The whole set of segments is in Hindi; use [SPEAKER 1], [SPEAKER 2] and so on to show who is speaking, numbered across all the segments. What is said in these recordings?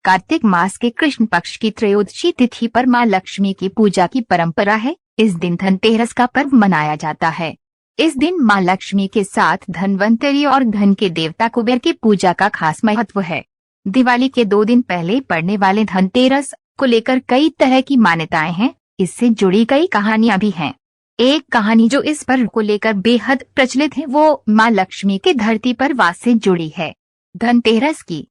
[SPEAKER 1] कार्तिक मास के कृष्ण पक्ष की त्रयोदशी तिथि पर माँ लक्ष्मी की पूजा की परंपरा है। इस दिन धनतेरस का पर्व मनाया जाता है। इस दिन माँ लक्ष्मी के साथ धनवंतरी और धन के देवता कुबेर की पूजा का खास महत्व है। दिवाली के 2 दिन पहले पड़ने वाले धनतेरस को लेकर कई तरह की मान्यताएं हैं। इससे जुड़ी कई कहानियां भी हैं। एक कहानी जो इस पर्व को लेकर बेहद प्रचलित है वो माँ लक्ष्मी के धरती पर वास से जुड़ी है। धनतेरस की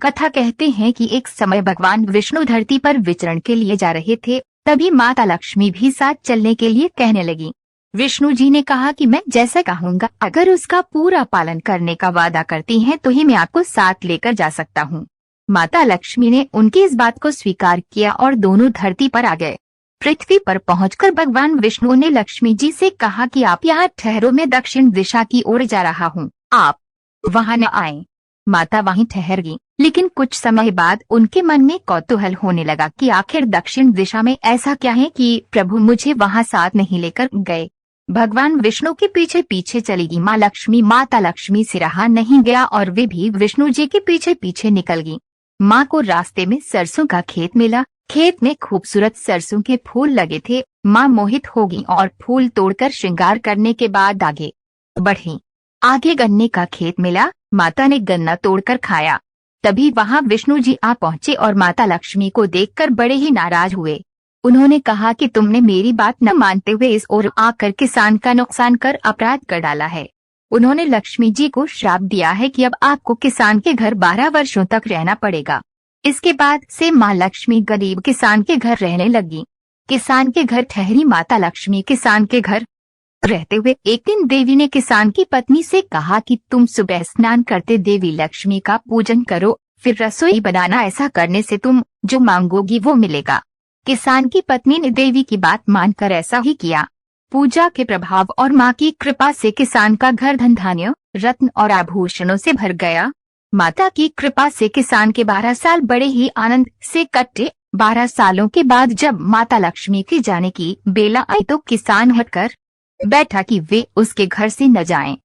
[SPEAKER 1] कथा कहते हैं कि एक समय भगवान विष्णु धरती पर विचरण के लिए जा रहे थे। तभी माता लक्ष्मी भी साथ चलने के लिए कहने लगी। विष्णु जी ने कहा कि मैं जैसा कहूँगा अगर उसका पूरा पालन करने का वादा करती हैं तो ही मैं आपको साथ लेकर जा सकता हूँ। माता लक्ष्मी ने उनकी इस बात को स्वीकार किया और दोनों धरती पर आ गए। पृथ्वी पर पहुंचकर भगवान विष्णु ने लक्ष्मी जी से कहा कि आप यहाँ ठहरो, मैं दक्षिण दिशा की ओर जा रहा हूँ, आप वहाँ न आए। माता वहीं ठहर गई, लेकिन कुछ समय बाद उनके मन में कौतूहल होने लगा कि आखिर दक्षिण दिशा में ऐसा क्या है कि प्रभु मुझे वहाँ साथ नहीं लेकर गए। भगवान विष्णु के पीछे पीछे चली गई माँ लक्ष्मी। माता लक्ष्मी से रहा नहीं गया और वे भी विष्णु जी के पीछे पीछे निकल गई। माँ को रास्ते में सरसों का खेत मिला। खेत में खूबसूरत सरसों के फूल लगे थे। माँ मोहित हो गई और फूल तोड़कर श्रृंगार करने के बाद आगे बढ़ी। आगे गन्ने का खेत मिला। माता ने गन्ना तोड़कर खाया। तभी वहाँ विष्णु जी आ पहुँचे और माता लक्ष्मी को देखकर बड़े ही नाराज हुए। उन्होंने कहा कि तुमने मेरी बात न मानते हुए इस ओर आकर किसान का नुकसान कर अपराध कर डाला है। उन्होंने लक्ष्मी जी को श्राप दिया है कि अब आपको किसान के घर 12 वर्षों तक रहना पड़ेगा। इसके बाद से माँ लक्ष्मी गरीब किसान के घर रहने लगी। किसान के घर ठहरी माता लक्ष्मी किसान के घर रहते हुए एक दिन देवी ने किसान की पत्नी से कहा कि तुम सुबह स्नान करते देवी लक्ष्मी का पूजन करो, फिर रसोई बनाना। ऐसा करने से तुम जो मांगोगी वो मिलेगा। किसान की पत्नी ने देवी की बात मानकर ऐसा ही किया। पूजा के प्रभाव और माँ की कृपा से किसान का घर धन धान्य, रत्न और आभूषणों से भर गया। माता की कृपा से किसान के 12 साल बड़े ही आनंद से कटे। 12 सालों के बाद जब माता लक्ष्मी के जाने की बेला आई तो किसान हटकर बैठा कि वे उसके घर से न जाएं।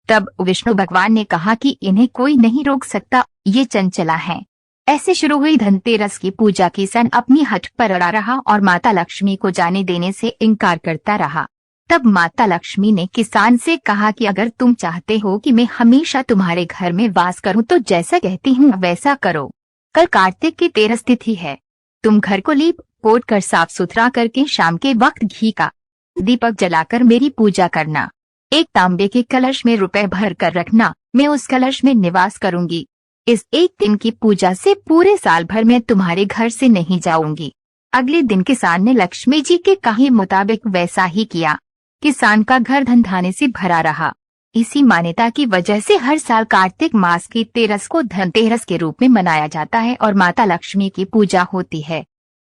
[SPEAKER 1] तब विष्णु भगवान ने कहा कि इन्हें कोई नहीं रोक सकता, ये चंचला हैं। ऐसे शुरू हुई धनतेरस की पूजा। किसान अपनी हट पर अड़ा रहा और माता लक्ष्मी को जाने देने से इनकार करता रहा। तब माता लक्ष्मी ने किसान से कहा कि अगर तुम चाहते हो कि मैं हमेशा तुम्हारे घर में वास करूं तो जैसा कहती हूँ वैसा करो। कल कार्तिक की तेरस तिथि है। तुम घर को लीप पोत कर साफ सुथरा करके शाम के वक्त घी का दीपक जलाकर मेरी पूजा करना। एक तांबे के कलश में रुपए भर कर रखना, मैं उस कलश में निवास करूंगी। इस एक दिन की पूजा से पूरे साल भर मैं तुम्हारे घर से नहीं जाऊंगी। अगले दिन किसान ने लक्ष्मी जी के कहे मुताबिक वैसा ही किया। किसान का घर धन धान्य से भरा रहा। इसी मान्यता की वजह से हर साल कार्तिक मास की तेरस को धनतेरस के रूप में मनाया जाता है और माता लक्ष्मी की पूजा होती है।